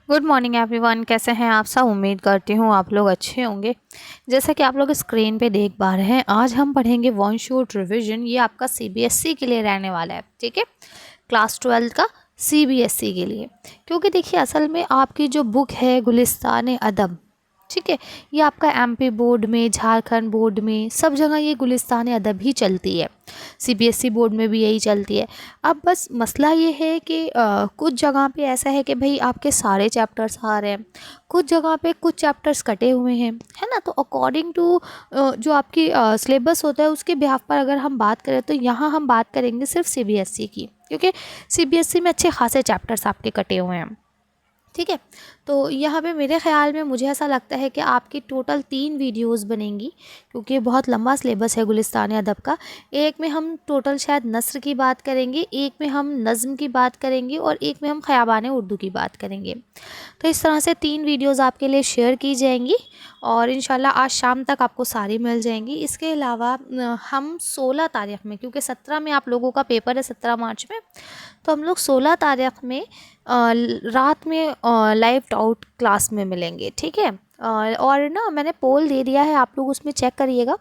Good morning everyone. कैसे हैं आप सब? उम्मीद करती हूँ आप लोग अच्छे होंगे। जैसा कि आप लोग स्क्रीन पे देख पा रहे हैं, आज हम पढ़ेंगे वन शॉट रिवीजन। ये आपका सीबीएसई के लिए रहने वाला है, ठीक है, क्लास 12 का सीबीएसई के लिए। क्योंकि देखिए, असल में आपकी जो बुक है गुलिस्तान अदब, ठीक है, ये आपका एमपी बोर्ड में, झारखंड बोर्ड में, सब जगह ये गुलिस्तान अदब ही चलती है। सीबीएसई बोर्ड में भी यही चलती है। अब बस मसला ये है कि कुछ जगह पे ऐसा है कि भाई आपके सारे चैप्टर्स आ रहे हैं, कुछ जगह पे कुछ चैप्टर्स कटे हुए हैं, है ना। तो अकॉर्डिंग टू जो आपकी सिलेबस होता है उसके बिहाफ पर अगर हम बात करें तो यहाँ हम बात करेंगे सिर्फ सीबीएसई की, क्योंकि सीबीएसई में अच्छे खासे चैप्टर्स आपके कटे हुए हैं, ठीक है। तो यहाँ पे मेरे ख़्याल में मुझे ऐसा लगता है कि आपकी टोटल 3 वीडियोस बनेंगी, क्योंकि बहुत लंबा सिलेबस है गुलिस्तान अदब का। एक में हम टोटल शायद नस्र की बात करेंगे, एक में हम नज़्म की बात करेंगे और एक में हम ख़याबान उर्दू की बात करेंगे। तो इस तरह से 3 वीडियोस आपके लिए शेयर की जाएंगी और इंशाल्लाह आज शाम तक आपको सारी मिल जाएंगी। इसके अलावा हम 16 तारीख़ में, क्योंकि 17 में आप लोगों का पेपर है, 17 मार्च में, तो हम लोग 16 तारीख़ में रात में लाइव डाउट क्लास में मिलेंगे, ठीक है। और ना मैंने पोल दे दिया है, आप लोग उसमें चेक करिएगा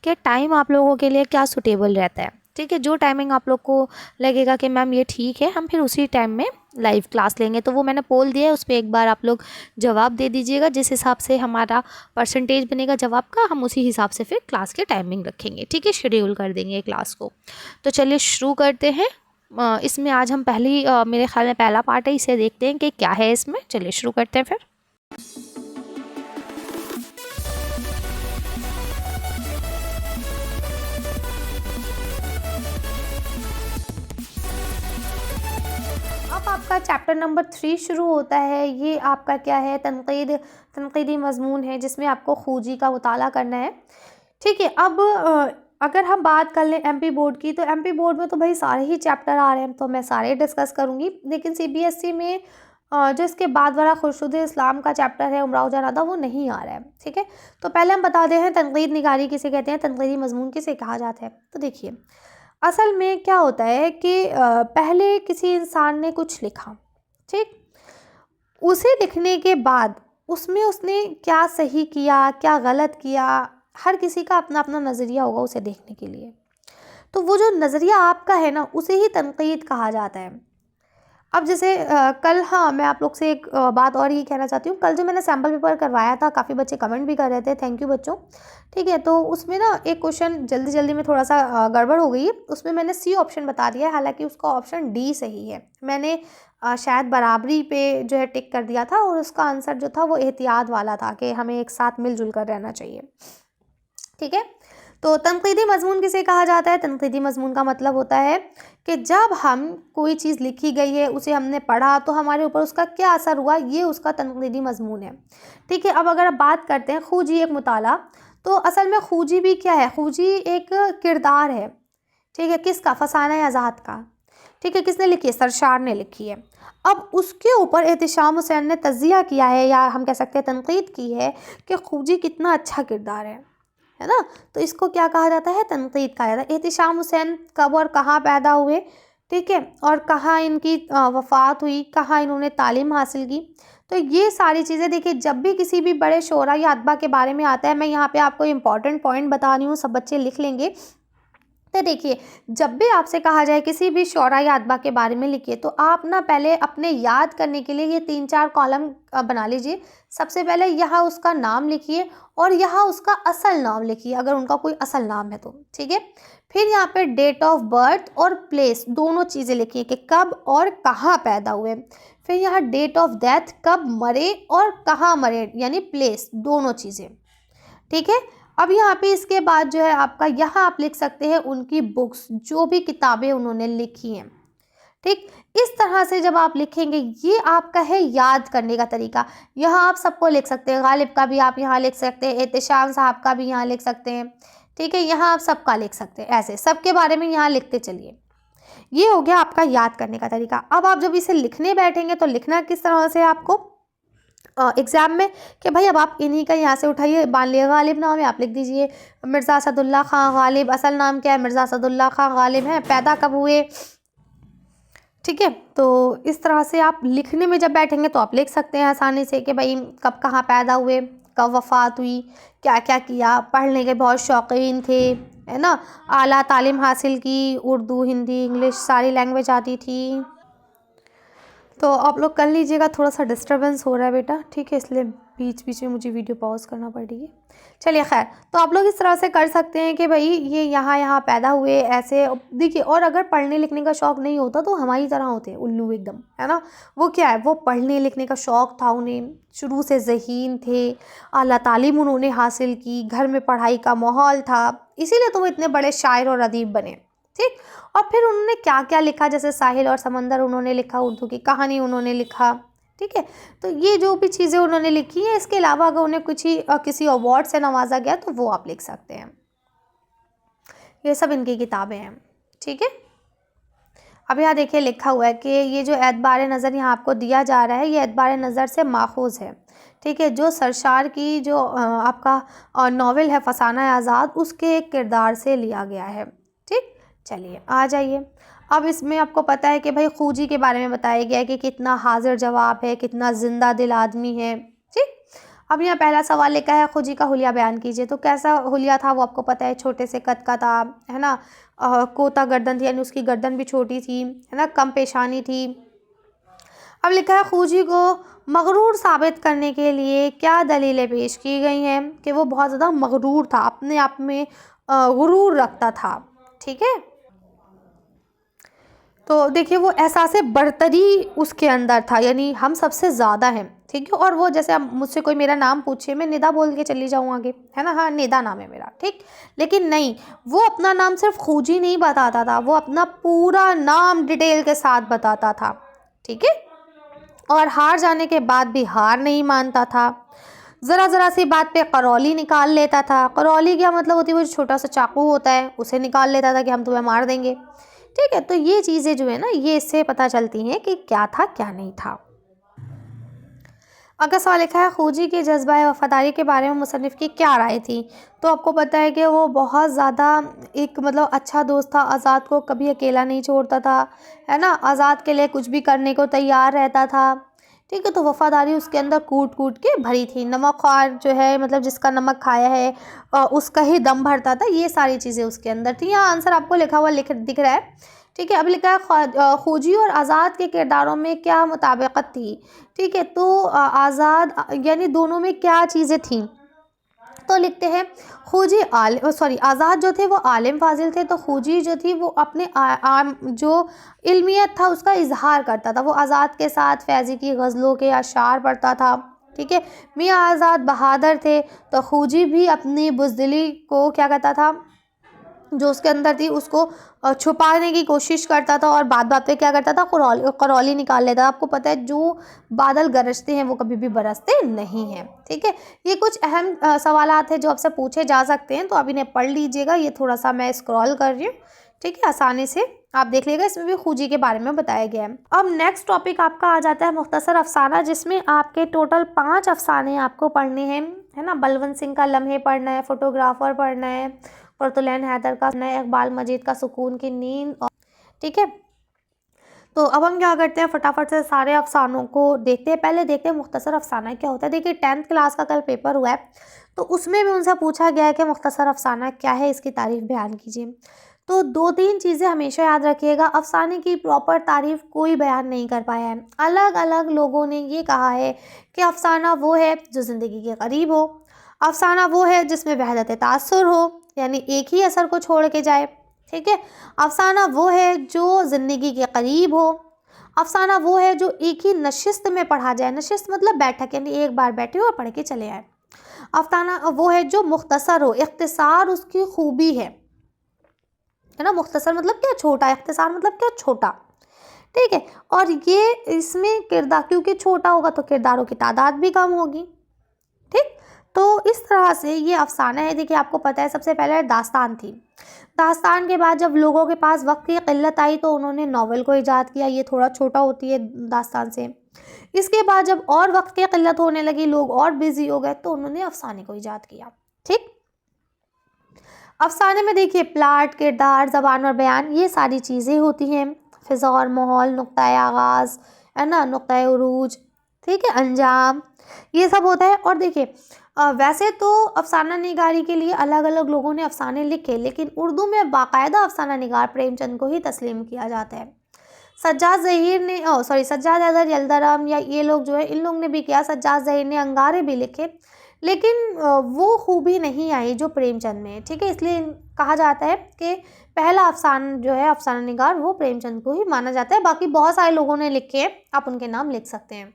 कि टाइम आप लोगों के लिए क्या सूटेबल रहता है, ठीक है। जो टाइमिंग आप लोग को लगेगा कि मैम ये ठीक है, हम फिर उसी टाइम में लाइव क्लास लेंगे। तो वो मैंने पोल दिया है, उस पर एक बार आप लोग जवाब दे दीजिएगा। जिस हिसाब से हमारा परसेंटेज बनेगा जवाब का, हम उसी हिसाब से फिर क्लास के टाइमिंग रखेंगे, ठीक है, शेड्यूल कर देंगे क्लास को। तो चलिए शुरू करते हैं। इसमें आज हम मेरे ख्याल में पहला पार्ट है, इसे देखते हैं कि क्या है इसमें। चलिए शुरू करते हैं फिर। अब आपका चैप्टर नंबर 3 शुरू होता है। ये आपका क्या है, तनकीदी मजमून है, जिसमें आपको खूजी का मुताला करना है, ठीक है। अब अगर हम बात कर लें एमपी बोर्ड की, तो एमपी बोर्ड में तो भाई सारे ही चैप्टर आ रहे हैं, तो मैं सारे डिस्कस करूंगी। लेकिन सीबीएसई में जो इसके बाद वाला खुर्शीद इस्लाम का चैप्टर है, उमराव जान अदा, वो नहीं आ रहा है, ठीक है। तो पहले हम बता दे हैं तनकीद निगारी किसे कहते हैं, तनकीदी मजमून किसे कहा जाता है। तो देखिए, असल में क्या होता है कि पहले किसी इंसान ने कुछ लिखा, ठीक, उसे लिखने के बाद उसमें उसने क्या सही किया, क्या गलत किया, हर किसी का अपना अपना नज़रिया होगा उसे देखने के लिए। तो वो जो नज़रिया आपका है ना, उसे ही तनकीद कहा जाता है। अब जैसे कल, हाँ, मैं आप लोग से एक बात और ही कहना चाहती हूँ। कल जो मैंने सैम्पल पेपर करवाया था, काफ़ी बच्चे कमेंट भी कर रहे थे, थैंक यू बच्चों, ठीक है। तो उसमें ना एक क्वेश्चन जल्दी जल्दी में थोड़ा सा गड़बड़ हो गई है, उसमें मैंने सी ऑप्शन बता दिया है, हालांकि उसका ऑप्शन डी सही है। मैंने शायद बराबरी पे जो है टिक कर दिया था, और उसका आंसर जो था वो एहतियात वाला था कि हमें एक साथ मिलजुल कर रहना चाहिए, ठीक है। तो तनकीदी मजमून किसे कहा जाता है? तनकीदी मजमून का मतलब होता है कि जब हम कोई चीज़ लिखी गई है, उसे हमने पढ़ा, तो हमारे ऊपर उसका क्या असर हुआ, ये उसका तनकीदी मजमून है, ठीक है। अब अगर आप बात करते हैं खूजी एक मुताला, तो असल में खूजी भी क्या है, खूजी एक किरदार है, ठीक है। किसका? फसाना आज़ाद का, ठीक है। किसने लिखी है? सरशार ने लिखी है। अब उसके ऊपर एहतिशाम हुसैन ने तज़िया किया है, या हम कह सकते हैं तनकीद की है, कि खूजी कितना अच्छा किरदार है ना। तो इसको क्या कहा जाता है? तनकीद कहा जाता है। एहतिशाम हुसैन कब और कहाँ पैदा हुए, ठीक है, और कहाँ इनकी वफ़ात हुई, कहाँ इन्होंने तालीम हासिल की। तो ये सारी चीज़ें देखिए, जब भी किसी भी बड़े शोरा या अदबा के बारे में आता है, मैं यहाँ पे आपको इंपॉर्टेंट पॉइंट बता रही हूँ, सब बच्चे लिख लेंगे। तो देखिए, जब भी आपसे कहा जाए किसी भी शोरा या अदबा के बारे में लिखिए, तो आप ना पहले अपने याद करने के लिए ये 3-4 कॉलम बना लीजिए। सबसे पहले यहाँ उसका नाम लिखिए, और यहाँ उसका असल नाम लिखिए, अगर उनका कोई असल नाम है तो, ठीक है। फिर यहाँ पे डेट ऑफ बर्थ और प्लेस, दोनों चीज़ें लिखिए कि कब और कहाँ पैदा हुए। फिर यहाँ डेट ऑफ डेथ, कब मरे और कहाँ मरे, यानी प्लेस, दोनों चीज़ें, ठीक है। अब यहाँ पे इसके बाद जो है आपका, यहाँ आप लिख सकते हैं उनकी बुक्स, जो भी किताबें उन्होंने लिखी हैं, ठीक। इस तरह से जब आप लिखेंगे, ये आपका है याद करने का तरीका। यहाँ आप सबको लिख सकते हैं, गालिब का भी आप यहाँ लिख सकते हैं, एहतिशाम साहब का भी यहाँ लिख सकते हैं, ठीक है। यहाँ आप सबका लिख सकते हैं, ऐसे सबके बारे में यहाँ लिखते चलिए। ये हो गया आपका याद करने का तरीका। अब आप जब इसे लिखने बैठेंगे, तो लिखना किस तरह से आपको एग्ज़ाम में, कि भाई अब आप इन्हीं का यहाँ से उठाइए, मान लिया गालिब नाम है, आप लिख दीजिए मिर्ज़ा असदुल्ला ख़ान गालिब। असल नाम क्या है? मिर्ज़ा असदुल्ला ख़ान गालिब है। पैदा कब हुए? ठीक है। तो इस तरह से आप लिखने में जब बैठेंगे तो आप लिख सकते हैं आसानी से कि भाई कब कहाँ पैदा हुए, कब वफ़ात हुई, क्या क्या किया, पढ़ने के बहुत शौकीन थे, है ना, आला तालीम हासिल की, उर्दू हिंदी इंग्लिश सारी लैंग्वेज आती थी। तो आप लोग कर लीजिएगा, थोड़ा सा डिस्टर्बेंस हो रहा है बेटा, ठीक है, इसलिए बीच बीच में मुझे वीडियो पॉज करना पड़ रही है। चलिए खैर, तो आप लोग इस तरह से कर सकते हैं कि भाई ये यहाँ यहाँ पैदा हुए ऐसे। देखिए, और अगर पढ़ने लिखने का शौक़ नहीं होता तो हमारी तरह होते हैं उल्लू एकदम, है ना। वो क्या है, वो पढ़ने लिखने का शौक़ था उन्हें, शुरू से ज़हीन थे, आला तालीम उन्होंने हासिल की, घर में पढ़ाई का माहौल था, इसीलिए तो वो इतने बड़े शायर और अदीब बने। ठीक। और फिर उन्होंने क्या क्या लिखा, जैसे साहिल और समंदर उन्होंने लिखा, उर्दू की कहानी उन्होंने लिखा। ठीक है। तो ये जो भी चीज़ें उन्होंने लिखी हैं, इसके अलावा अगर उन्हें कुछ ही किसी अवार्ड से नवाजा गया तो वो आप लिख सकते हैं। ये सब इनकी किताबें हैं। ठीक है। अब यहाँ देखिए लिखा हुआ है कि ये जो एतबार नज़र यहाँ आपको दिया जा रहा है, ये एतबार नज़र से माखूज है। ठीक है। जो सरशार की जो आपका नावल है फसाना आज़ाद, उसके एक किरदार से लिया गया है। ठीक। चलिए आ जाइए। अब इसमें आपको पता है कि भाई खूजी के बारे में बताया गया है कि कितना हाजिर जवाब है, कितना जिंदा दिल आदमी है। ठीक। अब यहाँ पहला सवाल लिखा है, खूजी का हुलिया बयान कीजिए। तो कैसा हुलिया था वो आपको पता है, छोटे से कद का था, है ना, कोता गर्दन थी, यानी उसकी गर्दन भी छोटी थी, है ना, कम पेशानी थी। अब लिखा है, खूजी को मगरूर साबित करने के लिए क्या दलीलें पेश की गई हैं कि वो बहुत ज़्यादा मगरूर था, अपने आप में गुरूर रखता था। ठीक है। तो देखिए वो एहसास बरतरी उसके अंदर था, यानी हम सबसे ज़्यादा हैं। ठीक है। और वो जैसे अब मुझसे कोई मेरा नाम पूछे, मैं निदा बोल के चली जाऊँ आगे, है ना, हाँ निदा नाम है मेरा, ठीक। लेकिन नहीं, वो अपना नाम सिर्फ खूजी नहीं बताता था, वो अपना पूरा नाम डिटेल के साथ बताता था। ठीक है। और हार जाने के बाद भी हार नहीं मानता था, ज़रा ज़रा सी बात पे करौली निकाल लेता था। करौली क्या मतलब होती है, वो छोटा सा चाकू होता है, उसे निकाल लेता था कि हम तुम्हें मार देंगे। ठीक है। तो ये चीज़ें जो है ना, ये इससे पता चलती हैं कि क्या था क्या नहीं था। अगला सवाल लिखा है, खूजी के जज्बा वफ़ादारी के बारे में मुसन्निफ़ की क्या राय थी। तो आपको पता है कि वो बहुत ज़्यादा एक मतलब अच्छा दोस्त था, आज़ाद को कभी अकेला नहीं छोड़ता था, है ना, आज़ाद के लिए कुछ भी करने को तैयार रहता था। ठीक है। तो वफ़ादारी उसके अंदर कूट कूट के भरी थी। नमक ख्वार जो है, मतलब जिसका नमक खाया है उसका ही दम भरता था, ये सारी चीज़ें उसके अंदर थी। यहाँ आंसर आपको लिखा हुआ दिख रहा है। ठीक है। अब लिखा है, खूजी और आज़ाद के किरदारों में क्या मुताबिकत थी। ठीक है। तो आज़ाद यानी दोनों में क्या चीज़ें थीं। तो लिखते हैं, खूजी आज़ाद जो थे वो आलिम फाजिल थे, तो खूजी जो थी वो अपने जो इल्मियत था उसका इजहार करता था। वो आज़ाद के साथ फैज़ी की गज़लों के अशार पढ़ता था। ठीक है। मियाँ आज़ाद बहादुर थे, तो खूजी भी अपनी बुज़दिली को क्या करता था, जो उसके अंदर थी उसको छुपाने की कोशिश करता था, और बात बात पे क्या करता था, करौली निकाल लेता था। आपको पता है जो बादल गरजते हैं वो कभी भी बरसते नहीं हैं। ठीक है। ये कुछ अहम सवालात हैं जो आपसे पूछे जा सकते हैं, तो अब इन्हें पढ़ लीजिएगा। ये थोड़ा सा मैं स्क्रॉल कर रही हूँ, ठीक है, आसानी से आप देख लीजिएगा, इसमें भी खूजी के बारे में बताया गया है। अब नेक्स्ट टॉपिक आपका आ जाता है मुख्तसर अफसाना, जिसमें आपके टोटल 5 अफसाने आपको पढ़ने हैं, है ना। बलवंत सिंह का लम्हे पढ़ना है, फोटोग्राफर पढ़ना है, कुतुलैन हैदर का पढ़ना है, इकबाल मजीद का सुकून की नींद। ठीक है। तो अब हम क्या करते हैं, फटाफट से सारे अफसानों को देखते हैं। पहले देखते हैं मुख्तसर अफसाना क्या होता है। देखिए 10th क्लास का कल पेपर हुआ है, तो उसमें भी उनसे पूछा गया है कि मुख्तसर अफसाना क्या है, इसकी तारीफ़ बयान कीजिए। तो 2-3 चीज़ें हमेशा याद रखिएगा, अफसाने की प्रॉपर तारीफ़ कोई बयान नहीं कर पाया है। अलग अलग लोगों ने ये कहा है कि अफसाना वो है जो ज़िंदगी के करीब हो, अफसाना वो है जिसमें वहदत तासुर हो, यानी एक ही असर को छोड़ के जाए। ठीक है। अफसाना वो है जो ज़िंदगी के करीब हो, अफसाना वो है जो एक ही नशिस्त में पढ़ा जाए, नशिस्त मतलब बैठक, यानी एक बार बैठे हो और पढ़ के चले आए। अफसाना वो है जो मुख्तसर हो, इख्तिसार उसकी खूबी है ना। मुख्तसर मतलब क्या, छोटा, इख्तिसार मतलब क्या, छोटा। ठीक है। और ये इसमें किरदार, क्योंकि छोटा होगा तो किरदारों की तादाद भी कम होगी। ठीक। तो इस तरह से ये अफसाना है। देखिए आपको पता है सबसे पहले दास्तान थी, दास्तान के बाद जब लोगों के पास वक्त की किल्लत आई तो उन्होंने नावल को ईजाद किया, ये थोड़ा छोटा होती है दास्तान से। इसके बाद जब और वक्त की किल्लत होने लगी, लोग और बिजी हो गए, तो उन्होंने अफसाने को ईजाद किया। ठीक। अफसाने में देखिए प्लाट, किरदार, ज़बान और बयान, ये सारी चीज़ें होती हैं। फ़िज़ा और माहौल, नुक्ताए आगाज़, है ना, नुक्ताए उरूज, ठीक है, अंजाम, ये सब होता है। और देखिए वैसे तो अफ़साना निगारी के लिए अलग-अलग लोगों ने अफ़साने लिखे, लेकिन उर्दू में बाकायदा अफ़साना निगार प्रेमचंद को ही तस्लीम किया जाता है। सज्जाद ज़हीर ने सज्जाद हैदर यलदरम या ये लोग जो है, इन लोग ने भी किया। सज्जाद ज़हीर ने अंगारे भी लिखे, लेकिन वो खूबी नहीं आई जो प्रेमचंद में है, ठीक है। इसलिए कहा जाता है कि पहला अफ़सान जो है अफ़साना निगार वो प्रेमचंद को ही माना जाता है। बाकी बहुत सारे लोगों ने लिखे हैं, आप उनके नाम लिख सकते हैं।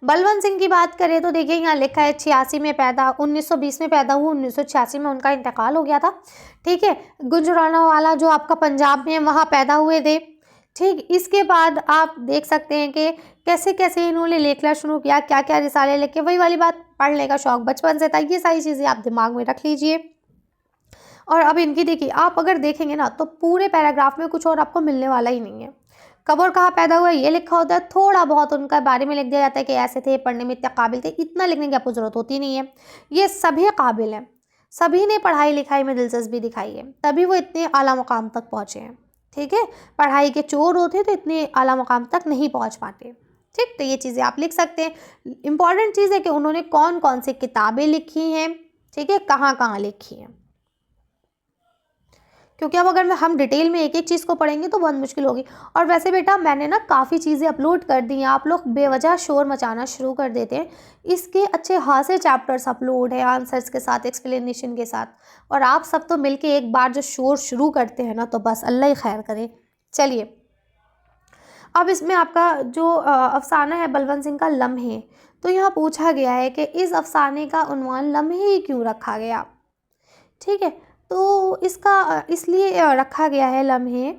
बलवंत सिंह की बात करें तो देखिए यहाँ लिखा है 86 में पैदा, 1920 में पैदा हुआ, 1986 में उनका इंतकाल हो गया था, ठीक है। गुजरांवाला जो आपका पंजाब में है वहाँ पैदा हुए थे, ठीक। इसके बाद आप देख सकते हैं कि कैसे कैसे इन्होंने लिखना शुरू किया, क्या क्या रिसाले लिखे। वही वाली बात, पढ़ने का शौक बचपन से था, ये सारी चीज़ें आप दिमाग में रख लीजिए। और अब इनकी देखिए, आप अगर देखेंगे ना तो पूरे पैराग्राफ में कुछ और आपको मिलने वाला ही नहीं है। कब और कहाँ पैदा हुआ ये लिखा होता है, थोड़ा बहुत उनका बारे में लिख दिया जाता है कि ऐसे थे, पढ़ने में इतने काबिल थे, इतना लिखने की आपको ज़रूरत होती नहीं है। ये सभी काबिल हैं, सभी ने पढ़ाई लिखाई में दिलचस्पी दिखाई है, तभी वो इतने आला मुकाम तक पहुँचे हैं, ठीक है। पढ़ाई के चोर होते तो इतने आला मुकाम तक नहीं पहुँच पाते, ठीक। तो ये चीज़ें आप लिख सकते हैं। इम्पॉर्टेंट चीज़ है कि उन्होंने कौन कौन सी किताबें लिखी हैं, ठीक है, कहाँ कहाँ लिखी हैं, क्योंकि अब अगर हम डिटेल में एक एक चीज़ को पढ़ेंगे तो बहुत मुश्किल होगी। और वैसे बेटा मैंने ना काफ़ी चीज़ें अपलोड कर दी हैं, आप लोग बेवजह शोर मचाना शुरू कर देते हैं। इसके अच्छे खासे चैप्टर्स अपलोड है आंसर्स के साथ, एक्सप्लेनेशन के साथ, और आप सब तो मिलके एक बार जो शोर शुरू करते हैं ना तो बस अल्लाह ही खैर करे। चलिए, अब इसमें आपका जो अफ़साना है बलवंत सिंह का लम्हे, तो यहाँ पूछा गया है कि इस अफ़साने का उन्वान लम्हे ही क्यों रखा गया, ठीक है। तो इसका इसलिए रखा गया है लम्हे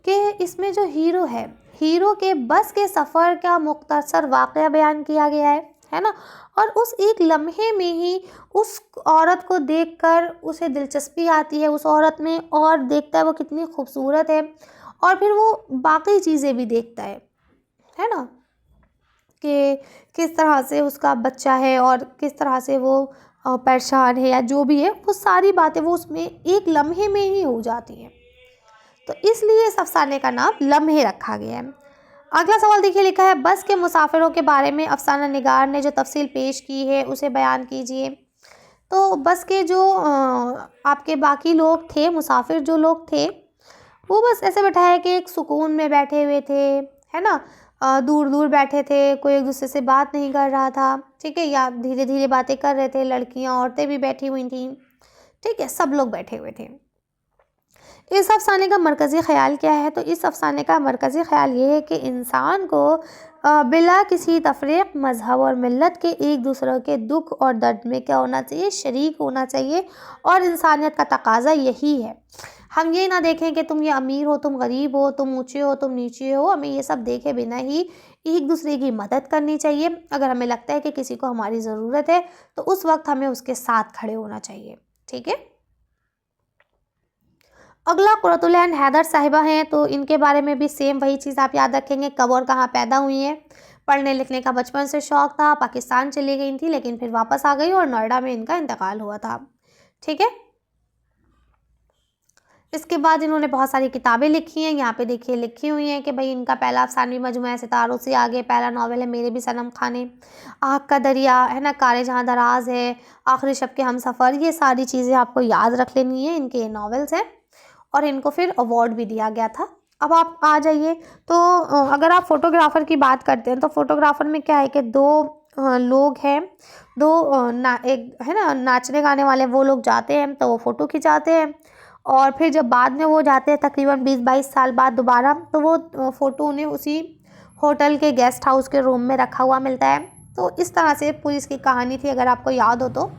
कि इसमें जो हीरो है, हीरो के बस के सफ़र का मुख्तसर वाक़या बयान किया गया है ना। और उस एक लम्हे में ही उस औरत को देखकर उसे दिलचस्पी आती है उस औरत में, और देखता है वो कितनी खूबसूरत है, और फिर वो बाकी चीज़ें भी देखता है ना, कि किस तरह से उसका बच्चा है और किस तरह से वो परेशान है या जो भी है, वो सारी बातें वो उसमें एक लम्हे में ही हो जाती हैं। तो इसलिए इस अफ़साने का नाम लम्हे रखा गया है। अगला सवाल देखिए, लिखा है बस के मुसाफिरों के बारे में अफ़साना निगार ने जो तफसील पेश की है उसे बयान कीजिए। तो बस के जो आपके बाकी लोग थे, मुसाफिर जो लोग थे, वो बस ऐसे बैठाया कि एक सुकून में बैठे हुए थे, है ना। दूर दूर बैठे थे, कोई एक दूसरे से बात नहीं कर रहा था, ठीक है, या धीरे धीरे बातें कर रहे थे। लड़कियां औरतें भी बैठी हुई थी, ठीक है, सब लोग बैठे हुए थे। इस अफ़साने का मरकज़ी ख़्याल क्या है? तो इस अफ़साने का मरकज़ी ख़्याल ये है कि इंसान को बिला किसी तफ़रीक़, मज़हब और मिल्लत के एक दूसरे के दुख और दर्द में क्या होना चाहिए, शरीक होना चाहिए, और इंसानियत का तकाज़ा यही है। हम ये ना देखें कि तुम ये अमीर हो, तुम गरीब हो, तुम ऊँचे हो, तुम नीचे हो, हमें ये सब देखे बिना ही एक दूसरे की मदद करनी चाहिए। अगर हमें लगता है कि किसी को हमारी ज़रूरत है तो उस वक्त हमें उसके साथ खड़े होना चाहिए, ठीक है। अगला कुरतुल ऐन हैदर साहिबा हैं, तो इनके बारे में भी सेम वही चीज़ आप याद रखेंगे, कब और कहाँ पैदा हुई हैं। पढ़ने लिखने का बचपन से शौक़ था, पाकिस्तान चली गई थी लेकिन फिर वापस आ गई और नोएडा में इनका इंतकाल हुआ था, ठीक है। इसके बाद इन्होंने बहुत सारी किताबें लिखी हैं, यहाँ पे देखिए लिखी हुई हैं कि भाई इनका पहला अफ़सानवी मजमू है सितारों से आगे, पहला नावल है मेरे भी सनम खाने, आग का दरिया, है ना, कारे जहाँ दराज है, आखिरी शब के हम सफ़र, ये सारी चीज़ें आपको याद रख लेनी है, इनके नावल्स हैं। और इनको फिर अवार्ड भी दिया गया था। अब आप आ जाइए, तो अगर आप फ़ोटोग्राफ़र की बात करते हैं तो फ़ोटोग्राफ़र में क्या है कि दो लोग हैं, दो एक है ना नाचने गाने वाले, वो लोग जाते हैं तो वो फ़ोटो खिंचाते हैं, और फिर जब बाद में वो जाते हैं तकरीबन 20-22 साल बाद दोबारा, तो वो फ़ोटो उन्हें उसी होटल के गेस्ट हाउस के रूम में रखा हुआ मिलता है। तो इस तरह से पूरी इसकी कहानी थी, अगर आपको याद हो तो।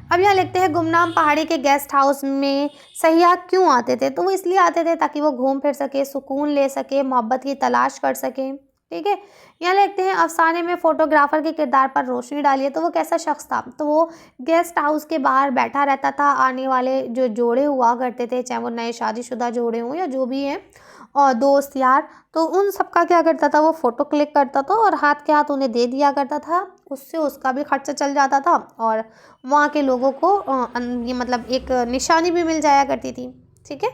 अब यहाँ लिखते हैं गुमनाम पहाड़ी के गेस्ट हाउस में सयाह क्यों आते थे? तो वो इसलिए आते थे ताकि वो घूम फिर सके, सुकून ले सके, मोहब्बत की तलाश कर सके, ठीक है। यहाँ लिखते हैं अफसाने में फोटोग्राफर के किरदार पर रोशनी डालिए, तो वो कैसा शख्स था? तो वो गेस्ट हाउस के बाहर बैठा रहता था, आने वाले जो जोड़े हुआ करते थे, चाहे वो नए शादीशुदा जोड़े हों या जो भी हैं, और दोस्त यार, तो उन सब का क्या करता था, वो फ़ोटो क्लिक करता था और हाथ के हाथ उन्हें दे दिया करता था। उससे उसका भी खर्चा चल जाता था और वहाँ के लोगों को ये मतलब एक निशानी भी मिल जाया करती थी, ठीक है।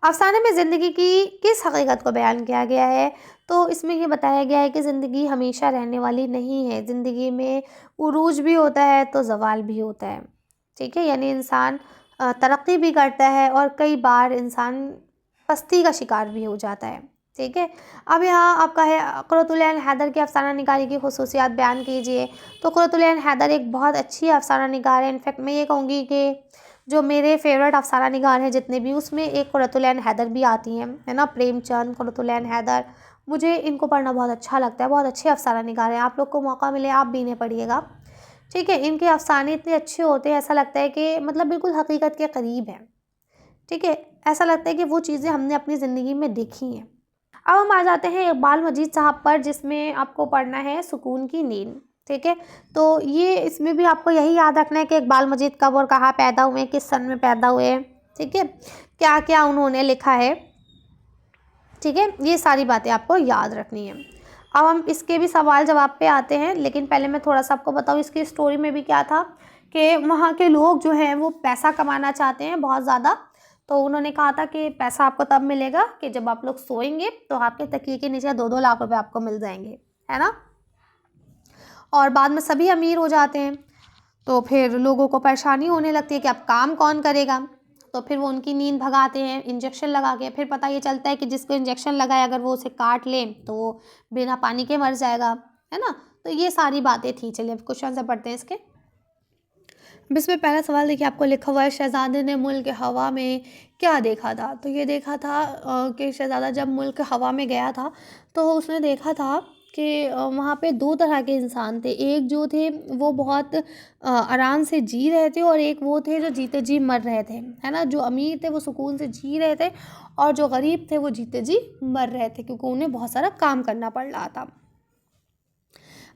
अफ़साने में ज़िंदगी की किस हकीकत को बयान किया गया है? तो इसमें ये बताया गया है कि ज़िंदगी हमेशा रहने वाली नहीं है, ज़िंदगी में उरूज भी होता है तो ज़वाल भी होता है, ठीक है? यानी इंसान तरक्की भी करता है और कई बार इंसान पस्ती का शिकार भी हो जाता है, ठीक है? अब यहाँ आपका है क़ुर्रतुल ऐन हैदर की अफ़साना निगारी की ख़ुसूसियात बयान कीजिए। तो क़ुर्रतुल ऐन हैदर एक बहुत अच्छी अफ़साना निगार है। इनफैक्ट मैं ये कहूँगी कि जो मेरे फ़ेवरेट अफ़साना निगार हैं जितने भी, उसमें एक क़ुर्रतुल ऐन हैदर भी आती हैं, है ना? प्रेमचंद, क़ुर्रतुल ऐन हैदर, मुझे इनको पढ़ना बहुत अच्छा लगता है, बहुत अच्छे अफ़साना निगार हैं। आप लोग को मौका मिले आप भी इन्हें पढ़िएगा, ठीक है? इनके अफ़साने इतने अच्छे होते हैं, ऐसा लगता है कि मतलब बिल्कुल हकीकत के करीब हैं, ठीक है? ऐसा लगता है कि वो चीज़ें हमने अपनी ज़िंदगी में देखी हैं। अब हम आ जाते हैं इकबाल मजीद साहब पर, जिसमें आपको पढ़ना है सुकून की नींद, ठीक है? तो ये इसमें भी आपको यही याद रखना है कि इकबाल मजीद कब और कहाँ पैदा हुए, किस सन में पैदा हुए हैं, ठीक है? क्या-क्या उन्होंने लिखा है, ठीक है? ये सारी बातें आपको याद रखनी है। अब हम इसके भी सवाल जवाब पे आते हैं, लेकिन पहले मैं थोड़ा-सा आपको बताऊँ इसकी स्टोरी में भी क्या था कि वहाँ के लोग जो हैं वो पैसा कमाना चाहते हैं बहुत ज़्यादा। तो उन्होंने कहा था कि पैसा आपको तब मिलेगा कि जब आप लोग सोएँगे तो आपके तकिए के नीचे 2-2 लाख रुपए आपको मिल जाएँगे, है ना? और बाद में सभी अमीर हो जाते हैं। तो फिर लोगों को परेशानी होने लगती है कि अब काम कौन करेगा? तो फिर वो उनकी नींद भगाते हैं इंजेक्शन लगा के। फिर पता ये चलता है कि जिसको इंजेक्शन लगा है अगर वो उसे काट ले तो वो बिना पानी के मर जाएगा, है ना? तो ये सारी बातें थी। चलिए अब क्वेश्चन से पढ़ते हैं इसके। अब इसमें पहला सवाल देखिए आपको लिखा हुआ है, शहज़ादे ने मुल्क हवा में क्या देखा था? तो ये देखा था कि शहज़ादा जब मुल्क हवा में गया था तो उसने देखा था कि वहाँ पे 2 तरह के इंसान थे। एक जो थे वो बहुत आराम से जी रहे थे और एक वो थे जो जीते जी मर रहे थे, है ना? जो अमीर थे वो सुकून से जी रहे थे और जो गरीब थे वो जीते जी मर रहे थे क्योंकि उन्हें बहुत सारा काम करना पड़ रहा था।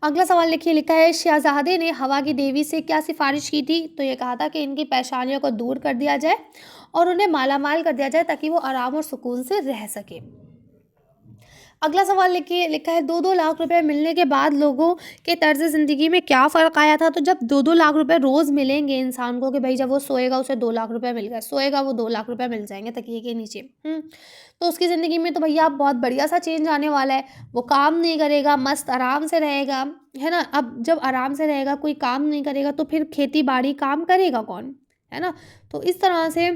अगला सवाल लिखिए, लिखा है शहज़ादे ने हवा की देवी से क्या सिफारिश की थी? तो ये कहा था कि इनकी परेशानियों को दूर कर दिया जाए और उन्हें मालामाल कर दिया जाए ताकि वो आराम और सुकून से रह सके। अगला सवाल लिखिए, लिखा है 2-2 लाख रुपए मिलने के बाद लोगों के तर्ज़ ज़िंदगी में क्या फ़र्क आया था? तो जब 2-2 लाख रुपए रोज़ मिलेंगे इंसान को कि भाई जब वो सोएगा उसे 2 लाख रुपए मिल गए, सोएगा वो 2 लाख रुपए मिल जाएँगे तकिए के नीचे। तो उसकी ज़िंदगी में तो भैया अब बहुत बढ़िया सा चेंज आने वाला है। वो काम नहीं करेगा, मस्त आराम से रहेगा, है ना? अब जब आराम से रहेगा, कोई काम नहीं करेगा तो फिर खेती-बाड़ी काम करेगा कौन? है ना? तो इस तरह से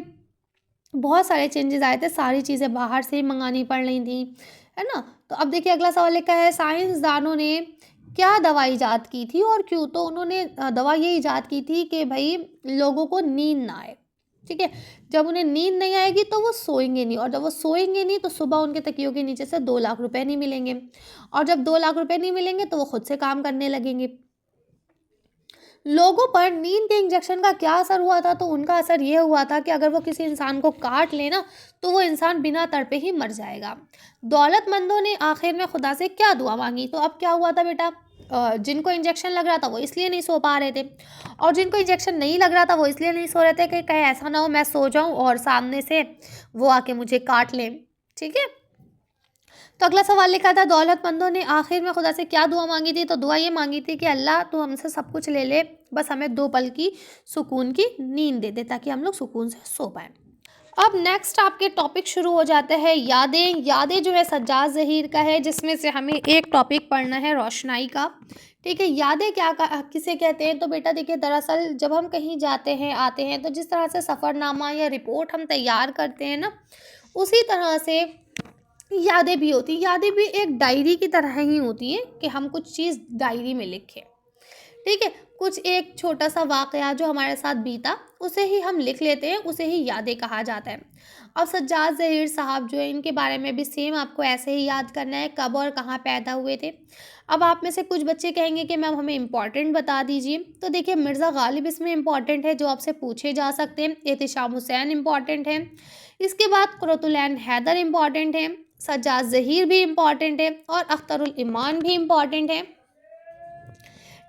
बहुत सारे चेंजेस आए थे, सारी चीज़ें बाहर से ही मँगानी पड़ रही थी, है ना? तो अब देखिए अगला सवाल लिखा है, साइंसदानों ने क्या दवा इजाद की थी और क्यों? तो उन्होंने दवा ये इजाद की थी कि भई लोगों को नींद ना आए, ठीक है? जब उन्हें नींद नहीं आएगी तो वो सोएँगे नहीं और जब वो सोएँगे नहीं तो सुबह उनके तकियों के नीचे से 2 लाख रुपए नहीं मिलेंगे और जब 2 लाख रुपए नहीं मिलेंगे तो वो खुद से काम करने लगेंगे। लोगों पर नींद के इंजेक्शन का क्या असर हुआ था? तो उनका असर ये हुआ था कि अगर वो किसी इंसान को काट ले ना, तो वो इंसान बिना तड़पे ही मर जाएगा। दौलतमंदों ने आखिर में खुदा से क्या दुआ माँगी? तो अब क्या हुआ था बेटा, जिनको इंजेक्शन लग रहा था वो इसलिए नहीं सो पा रहे थे और जिनको इंजेक्शन नहीं लग रहा था वो इसलिए नहीं सो रहे थे कि कहीं ऐसा ना हो मैं सो जाऊँ और सामने से वो आके मुझे काट लें, ठीक है? तो अगला सवाल लिखा था, दौलतमंदों ने आखिर में खुदा से क्या दुआ मांगी थी? तो दुआ ये मांगी थी कि अल्लाह तू हमसे सब कुछ ले ले, बस हमें 2 पल की सुकून की नींद दे दे ताकि हम लोग सुकून से सो पाएँ। अब नेक्स्ट आपके टॉपिक शुरू हो जाते हैं यादें। यादें जो है सज्जाद ज़हीर का है जिसमें से हमें एक टॉपिक पढ़ना है रोशनाई का, ठीक है? यादें किसे कहते हैं? तो बेटा देखिए दरअसल जब हम कहीं जाते हैं, आते हैं तो जिस तरह से सफ़रनामा या रिपोर्ट हम तैयार करते हैं ना, उसी तरह से यादें भी होती हैं। यादें भी एक डायरी की तरह ही होती हैं कि हम कुछ चीज़ डायरी में लिखें, ठीक है? कुछ एक छोटा-सा वाक़या जो हमारे साथ बीता, उसे ही हम लिख लेते हैं, उसे ही यादें कहा जाता है। अब सज्जाद ज़हीर साहब जो है, इनके बारे में भी सेम आपको ऐसे ही याद करना है, कब और कहाँ पैदा हुए थे। अब आप में से कुछ बच्चे कहेंगे कि मैम हमें इम्पोर्टेंट बता दीजिए। तो देखिए मिर्ज़ा गालिब इसमें इम्पोर्टेंट है, जो आपसे पूछे जा सकते हैं। एहतिशाम हुसैन इम्पोर्टेंट है। इसके बाद क़ुर्रतुल ऐन हैदर इम्पोर्टेंट है, सज्जाद ज़हीर भी इम्पोर्टेंट है और अख्तरुल इमान भी इम्पोर्टेंट है,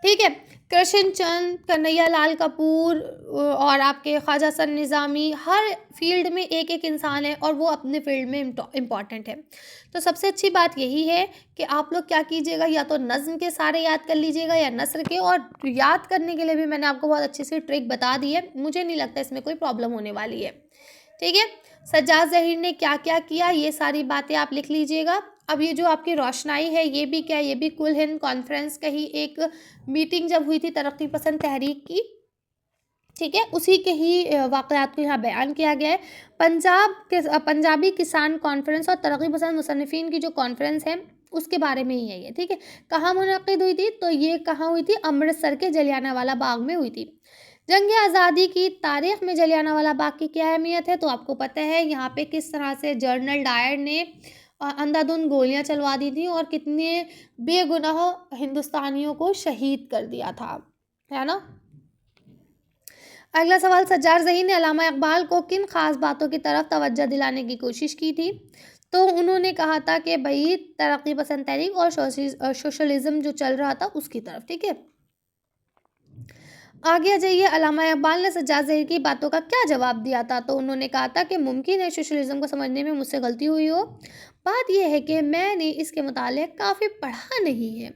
ठीक है? कृष्ण चंद, कन्हैया लाल कपूर और आपके ख्वाजा हसन निज़ामी, हर फील्ड में एक-एक इंसान है और वो अपने फील्ड में इम्पॉर्टेंट है। तो सबसे अच्छी बात यही है कि आप लोग क्या कीजिएगा, या तो नज़्म के सारे याद कर लीजिएगा या नस्र के, और याद करने के लिए भी मैंने आपको बहुत अच्छी सी ट्रिक बता दी है। मुझे नहीं लगता इसमें कोई प्रॉब्लम होने वाली है, ठीक है? सज्जाद ज़हीर ने क्या क्या किया, ये सारी बातें आप लिख लीजिएगा। अब ये जो आपकी रोशनाई है, ये भी क्या है, ये भी कुल हिंद कॉन्फ्रेंस का ही एक मीटिंग जब हुई थी तरक्की पसंद तहरीक की, ठीक है, उसी के ही वाक़यात को यहाँ बयान किया गया है। पंजाबी किसान कॉन्फ्रेंस और तरक्की पसंद मुसन्निफ़ीन की जो कॉन्फ्रेंस है उसके बारे में ही है ये, ठीक है। कहाँ मुनक़िद हुई थी, तो ये कहाँ हुई थी, अमृतसर के जलियांवाला बाग में हुई थी। जंग आज़ादी की तारीख़ में जलियांवाला बाग की क्या अहमियत है, तो आपको पता है यहाँ पे किस तरह से जनरल डायर ने अंधाधुंध गोलियाँ चलवा दी थी और कितने बेगुनाह हिंदुस्तानियों को शहीद कर दिया था, है ना। अगला सवाल, सज्जाद ज़हीर ने अल्लामा इकबाल को किन ख़ास बातों की तरफ तवज्जो दिलाने की कोशिश की थी, तो उन्होंने कहा था कि भाई तरक्की पसंद तहरीक और सोशलिज़म जो चल रहा था उसकी तरफ, ठीक है। आगे आ जाइए, अल्लामा इकबाल ने सज्जाद ज़हीर की बातों का क्या जवाब दिया था, तो उन्होंने कहा था कि मुमकिन है सोशलिज़म को समझने में मुझसे गलती हुई हो, बात यह है कि मैंने इसके मुतालिक काफ़ी पढ़ा नहीं है,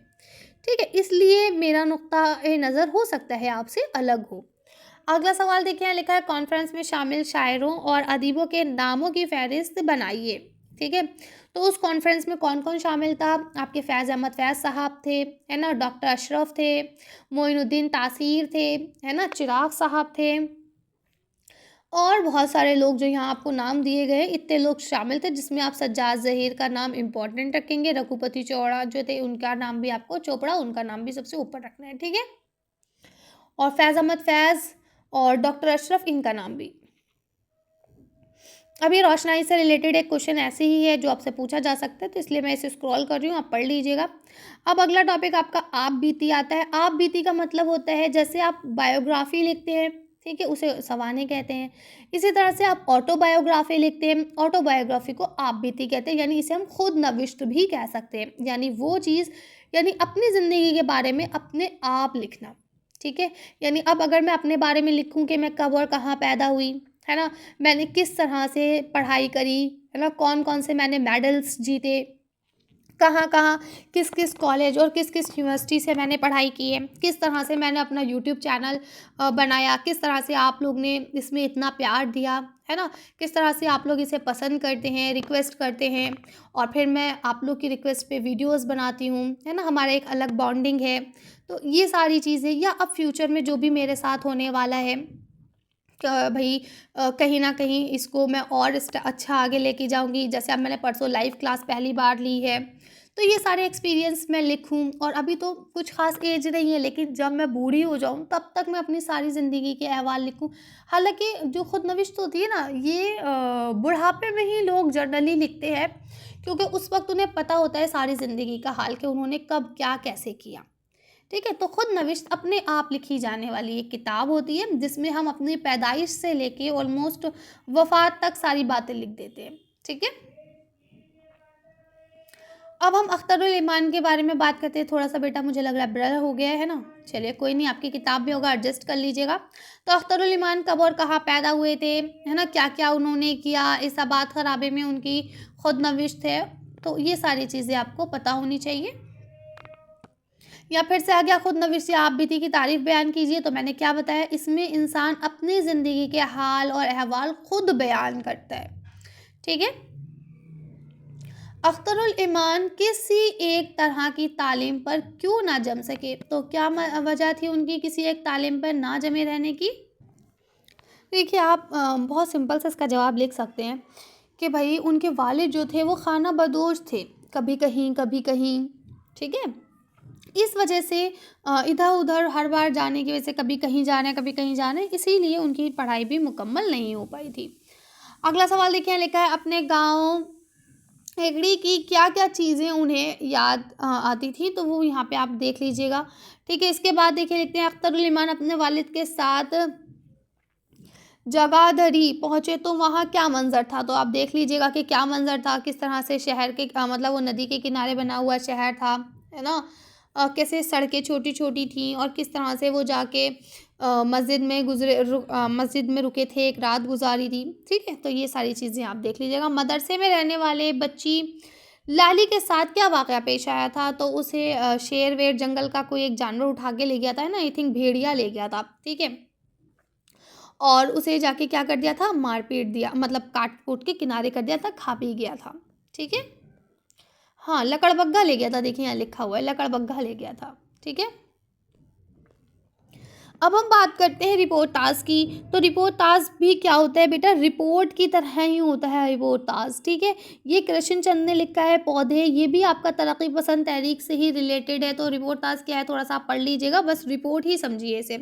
ठीक है, इसलिए मेरा नुक्ता नज़र हो सकता है आपसे अलग हो। अगला सवाल देखिए, यहाँ लिखा है कॉन्फ्रेंस में शामिल शायरों और अदीबों के नामों की फहरिस्त बनाइए, ठीक है। तो उस कॉन्फ्रेंस में कौन कौन शामिल था, आपके फैज़ अहमद फैज़ साहब थे, है ना, डॉक्टर अशरफ थे, मोइनुद्दीन तासीर थे, है ना, चिराग साहब थे, और बहुत सारे लोग जो यहाँ आपको नाम दिए गए, इतने लोग शामिल थे, जिसमें आप सज्जाद ज़हीर का नाम इम्पोर्टेंट रखेंगे। रघुपति चौड़ा जो थे उनका नाम भी आपको, चोपड़ा, उनका नाम भी सबसे ऊपर रखना है, ठीक है। और फैज़ अहमद फैज़ और डॉक्टर अशरफ, इनका नाम भी। अब ये रोशनाई से रिलेटेड एक क्वेश्चन ऐसे ही है जो आपसे पूछा जा सकता है, तो इसलिए मैं इसे स्क्रॉल कर रही हूँ, आप पढ़ लीजिएगा। अब अगला टॉपिक आपका आप बीती आता है। आप बीती का मतलब होता है जैसे आप बायोग्राफी लिखते हैं, ठीक है, उसे सवाने कहते हैं। इसी तरह से आप ऑटोबायोग्राफी लिखते हैं, ऑटोबायोग्राफी को आप बीती कहते हैं, यानी इसे हम खुद नविश्त भी कह सकते हैं, यानी वो चीज़, यानी अपनी ज़िंदगी के बारे में अपने आप लिखना, ठीक है। यानी अब अगर मैं अपने बारे में लिखूं कि मैं कब और कहाँ पैदा हुई, है ना, मैंने किस तरह से पढ़ाई करी, है ना, कौन कौन से मैंने मेडल्स जीते, कहाँ कहाँ किस किस कॉलेज और किस किस यूनिवर्सिटी से मैंने पढ़ाई की है, किस तरह से मैंने अपना यूट्यूब चैनल बनाया, किस तरह से आप लोग ने इसमें इतना प्यार दिया, है ना, किस तरह से आप लोग इसे पसंद करते हैं, रिक्वेस्ट करते हैं, और फिर मैं आप लोग की रिक्वेस्ट पे वीडियोस बनाती हूँ, है ना, हमारा एक अलग बॉन्डिंग है। तो ये सारी चीज़ें, या अब फ्यूचर में जो भी मेरे साथ होने वाला है, भाई कहीं ना कहीं इसको मैं और अच्छा आगे लेके जाऊंगी। जैसे अब मैंने परसों लाइव क्लास पहली बार ली है, तो ये सारे एक्सपीरियंस मैं लिखूं, और अभी तो कुछ खास एज नहीं है, लेकिन जब मैं बूढ़ी हो जाऊं तब तक मैं अपनी सारी ज़िंदगी के अहवाल लिखूं। हालांकि जो खुद नविश्त होती है ना, ये बुढ़ापे में ही लोग जर्नली लिखते हैं, क्योंकि उस वक्त उन्हें पता होता है सारी ज़िंदगी का हाल, कि उन्होंने कब क्या कैसे किया, ठीक है। तो खुद नविश्त अपने आप लिखी जाने वाली एक किताब होती है, जिसमें हम अपनी पैदाइश से लेके ऑलमोस्ट वफात तक सारी बातें लिख देते हैं, ठीक है। अब हम अख्तरुल ईमान के बारे में बात करते हैं। थोड़ा सा बेटा मुझे लग रहा है ब्लर हो गया है ना, चलिए कोई नहीं, आपकी किताब भी होगा, एडजस्ट कर लीजिएगा। तो अख्तरुल ईमान कब और कहाँ पैदा हुए थे, है ना, क्या क्या उन्होंने किया, इस आबाद खराबे में उनकी खुद नविश्त है, तो ये सारी चीज़ें आपको पता होनी चाहिए। या फिर से आ गया खुद नविश से आप बीती की तारीफ बयान कीजिए, तो मैंने क्या बताया, इसमें इंसान अपनी ज़िंदगी के हाल और अहवाल खुद बयान करता है, ठीक है। अख्तरुल ईमान किसी एक तरह की तालीम पर क्यों ना जम सके, तो क्या वजह थी उनकी किसी एक तालीम पर ना जमे रहने की। देखिए आप बहुत सिंपल से इसका जवाब लिख सकते हैं कि भाई उनके वालिद जो थे वो खाना बदोश थे, कभी कहीं कभी कहीं, ठीक है। इस वजह से इधर उधर हर बार जाने की वजह से, कभी कहीं जा रहे हैं कभी कहीं जा रहे हैं, इसीलिए उनकी पढ़ाई भी मुकम्मल नहीं हो पाई थी। अगला सवाल देखिए, लिखा है अपने गांव हेगड़ी की क्या क्या चीज़ें उन्हें याद आती थी, तो वो यहाँ पे आप देख लीजिएगा, ठीक है। इसके बाद देखिए लिखते हैं, अख्तरुल ईमान अपने वालिद के साथ जगाधरी पहुँचे तो वहाँ क्या मंज़र था, तो आप देख लीजिएगा कि क्या मंज़र था, किस तरह से शहर के मतलब वो नदी के किनारे बना हुआ शहर था, है ना, कैसे सड़कें छोटी छोटी थी, और किस तरह से वो जाके मस्जिद में रुके थे, एक रात गुजारी थी, ठीक है। तो ये सारी चीज़ें आप देख लीजिएगा। मदरसे में रहने वाले बच्ची लाली के साथ क्या वाक़या पेश आया था, तो उसे शेर वेर जंगल का कोई एक जानवर उठा के ले गया था, है ना, आई थिंक भेड़िया ले गया था, ठीक है। और उसे जाके क्या कर दिया था, मार पीट दिया, मतलब काट कूट के किनारे कर दिया था, खा पी गया था। ठीक है, हाँ लकड़बग्घा ले गया था, देखिए यहाँ लिखा हुआ है लकड़बग्घा ले गया था। ठीक है, अब हम बात करते हैं रिपोर्टाज की। तो रिपोर्टाज भी क्या होता है बेटा, रिपोर्ट की तरह ही होता है रिपोर्टाज। ठीक है, ये कृष्ण चंद ने लिखा है पौधे, ये भी आपका तरक्की पसंद तहरीक से ही रिलेटेड है। तो रिपोर्टाज क्या है थोड़ा सा आप पढ़ लीजिएगा, बस रिपोर्ट ही समझिए इसे।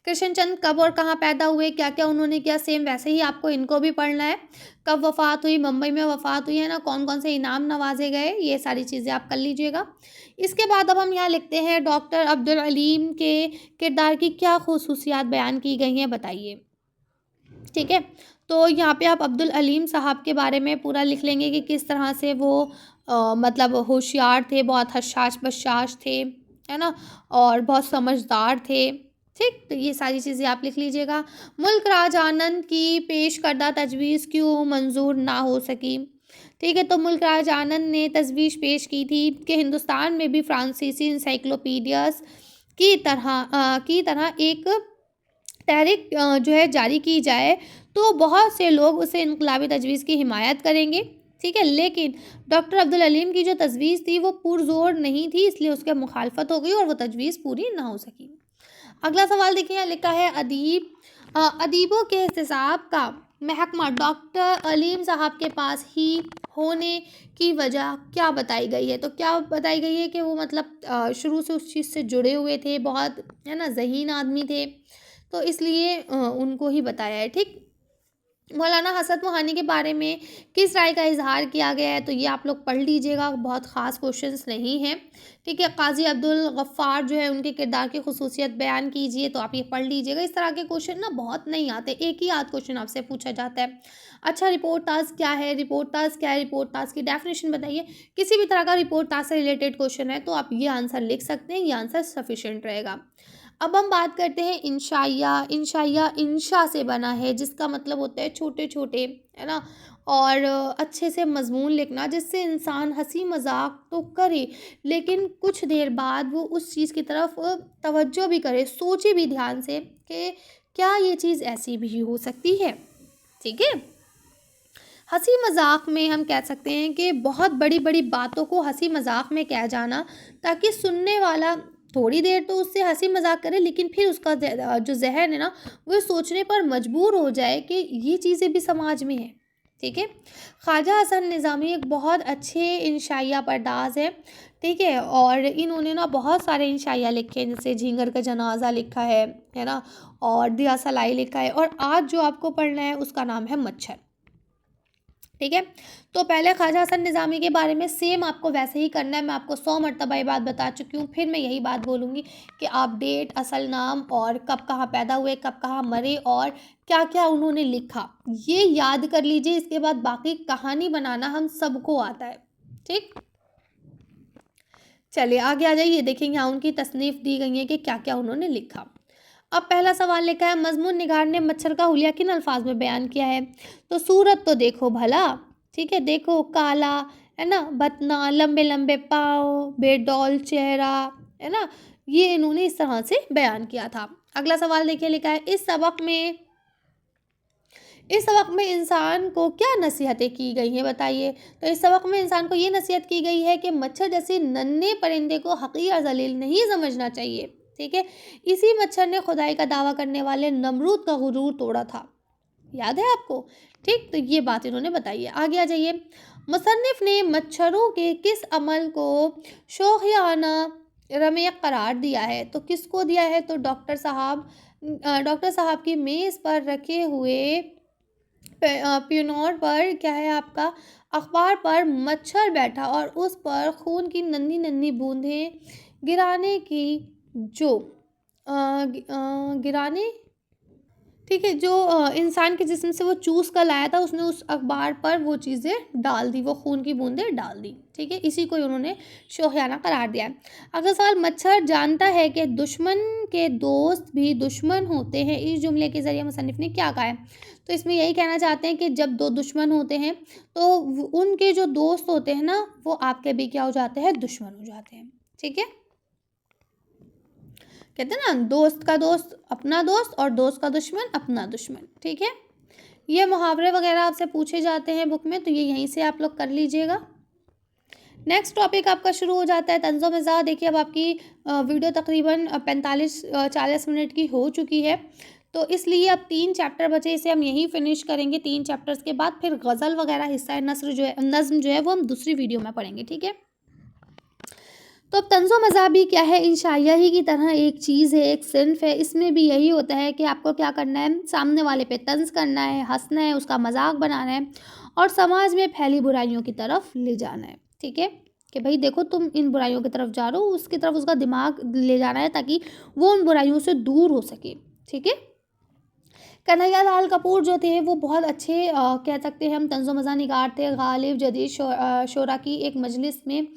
कृष्ण चंद कब और कहाँ पैदा हुए, क्या क्या उन्होंने किया, सेम वैसे ही आपको इनको भी पढ़ना है। कब वफ़ात हुई, मुंबई में वफ़ात हुई है ना, कौन कौन से इनाम नवाजे गए, ये सारी चीज़ें आप कर लीजिएगा। इसके बाद अब हम यहाँ लिखते हैं डॉक्टर अब्दुल अलीम के किरदार की क्या ख़ुसूसियात बयान की गई हैं, बताइए। ठीक है, तो यहाँ पे आप अब्दुल अलीम साहब के बारे में पूरा लिख लेंगे कि किस तरह से वो मतलब होशियार थे, बहुत हशाश बशाश थे, है ना, और बहुत समझदार थे। ठीक, तो ये सारी चीज़ें आप लिख लीजिएगा। मुल्क राज आनंद की पेश करदा तजवीज़ क्यों मंजूर ना हो सकी। ठीक है, तो मुल्क राज आनंद ने तजवीज़ पेश की थी कि हिंदुस्तान में भी फ्रांसीसी इंसाइक्लोपीडियाज़ की तरह एक तहरीक जो है जारी की जाए, तो बहुत से लोग उसे इनकलाबी तजवीज़ की हिमायत करेंगे। ठीक है, लेकिन डॉक्टर अब्दुल अलीम की जो तजवीज़ थी वो पुरज़ोर नहीं थी, इसलिए उसके मुखालफत हो गई और वो तजवीज़ पूरी ना हो सकी। अगला सवाल देखिए, यहाँ लिखा है अदीबों के एहतिसाब का महकमा डॉक्टर अलीम साहब के पास ही होने की वजह क्या बताई गई है। तो क्या बताई गई है कि वो मतलब शुरू से उस चीज़ से जुड़े हुए थे, बहुत है ना ज़हीन आदमी थे, तो इसलिए उनको ही बताया है। ठीक, मौलाना हसरत मोहानी के बारे में किस राय का इजहार किया गया है, तो ये आप लोग पढ़ लीजिएगा, बहुत ख़ास क्वेश्चंस नहीं हैं। ठीक है, काजी अब्दुल गफ़्फ़ार जो है उनके किरदार की खसूसियत बयान कीजिए, तो आप ये पढ़ लीजिएगा। इस तरह के क्वेश्चन ना बहुत नहीं आते, एक ही आध क्वेश्चन आपसे पूछा जाता है। अच्छा, रिपोर्टाज क्या है, रिपोर्टाज क्या है, रिपोर्टाज की डेफिनेशन बताइए। किसी भी तरह का रिपोर्टाज से रिलेटेड क्वेश्चन है तो आप ये आंसर लिख सकते हैं, ये आंसर सफिशेंट रहेगा। अब हम बात करते हैं इंशाइया। इंशाइया इंशा से बना है, जिसका मतलब होता है छोटे छोटे, है ना, और अच्छे से मजमून लिखना, जिससे इंसान हंसी मजाक तो करे लेकिन कुछ देर बाद वो उस चीज़ की तरफ तवज्जो भी करे, सोचे भी ध्यान से कि क्या ये चीज़ ऐसी भी हो सकती है। ठीक है, हंसी मजाक में हम कह सकते हैं कि बहुत बड़ी बड़ी बातों को हंसी मजाक में कह जाना, ताकि सुनने वाला थोड़ी देर तो उससे हंसी मजाक करे, लेकिन फिर उसका जो जहन है ना वो सोचने पर मजबूर हो जाए कि ये चीज़ें भी समाज में है। ठीक है, ख्वाजा हसन निज़ामी एक बहुत अच्छे इंशाइया परदाज है। ठीक है, और इन्होंने ना बहुत सारे इंशाइया लिखे हैं, जैसे झींगर का जनाजा लिखा है ना, और दिया सलाई लिखा है, और आज जो आपको पढ़ना है उसका नाम है मच्छर। ठीक है, तो पहले ख्वाजा हसन निज़ामी के बारे में सेम आपको वैसे ही करना है, मैं आपको 100 मरतबा ये बात बता चुकी हूँ, फिर मैं यही बात बोलूँगी कि आप डेट, असल नाम और कब कहाँ पैदा हुए, कब कहाँ मरे और क्या क्या उन्होंने लिखा, ये याद कर लीजिए। इसके बाद बाकी कहानी बनाना हम सबको आता है। ठीक, चलिए आगे आ जाइए, देखेंगे यहाँ उनकी तसनीफ़ दी गई है कि क्या क्या उन्होंने लिखा। अब पहला सवाल लिखा है, मजमून निगार ने मच्छर का हुलिया किन अल्फाज में बयान किया है। तो सूरत तो देखो भला, ठीक है, देखो काला, है ना, बतना, लंबे लंबे पाँव, बेडौल चेहरा, है ना, ये इन्होंने इस तरह से बयान किया था। अगला सवाल देखिए, लिखा है इस सबक में इंसान को क्या नसीहतें की गई हैं, बताइए। तो इस सबक में इंसान को ये नसीहत की गई है कि मच्छर जैसे नन्हे परिंदे को हक़ीर और ज़लील नहीं समझना चाहिए। ठीक है, इसी मच्छर ने खुदाई का दावा करने वाले नमरूद का गुरूर तोड़ा था, याद है आपको। ठीक, तो ये बात इन्होंने बताई है। आगे आ जाइए, मुसन्निफ़ ने मच्छरों के किस अमल को शोखियाना रमेक करार दिया है। तो किसको दिया है, तो डॉक्टर साहब की मेज़ पर रखे हुए प्यूनोर पर क्या है आपका अखबार पर मच्छर बैठा और उस पर खून की नन्ही नन्ही बूंदें गिराने की जो गिराने, ठीक है, जो इंसान के जिस्म से वो चूस कर लाया था, उसने उस अखबार पर वो चीज़ें डाल दी, वो खून की बूंदें डाल दी। ठीक है, इसी को उन्होंने शोहियाना करार दिया है। अगला सवाल, मच्छर जानता है कि दुश्मन के दोस्त भी दुश्मन होते हैं, इस जुमले के ज़रिए मुसन्निफ़ ने क्या कहा है। तो इसमें यही कहना चाहते हैं कि जब दो दुश्मन होते हैं तो उनके जो दोस्त होते हैं ना वो आपके भी क्या हो जाते हैं, दुश्मन हो जाते हैं। ठीक है, कहते हैं ना, दोस्त का दोस्त अपना दोस्त और दोस्त का दुश्मन अपना दुश्मन। ठीक है, ये मुहावरे वगैरह आपसे पूछे जाते हैं बुक में, तो ये यहीं से आप लोग कर लीजिएगा। नेक्स्ट टॉपिक आपका शुरू हो जाता है तंज़ो-मज़ाह। देखिए अब आपकी वीडियो तकरीबन 45-40 मिनट की हो चुकी है, तो इसलिए अब 3 चैप्टर बचे, इसे हम यहीं फिनिश करेंगे। 3 चैप्टर्स के बाद फिर गज़ल वगैरह हिस्सा है, नस्र जो है, नज़्म जो है वो हम दूसरी वीडियो में पढ़ेंगे। ठीक है, तो अब तंज़ो-मज़ाह भी क्या है, इन शायरी ही की तरह एक चीज़ है, एक सिन्फ़ है। इसमें भी यही होता है कि आपको क्या करना है, सामने वाले पे तंज़ करना है, हँसना है, उसका मज़ाक बनाना है और समाज में फैली बुराइयों की तरफ ले जाना है। ठीक है, कि भाई देखो तुम इन बुराइयों की तरफ जा रहे हो, उसकी तरफ उसका दिमाग ले जाना है ताकि वो उन बुराइयों से दूर हो सके। ठीक है, कन्हैया लाल कपूर जो थे वो बहुत अच्छे कह सकते हैं हम तंज़ो-मज़ाह निगार थे। गालिब जदीद शोरा की एक मजलिस में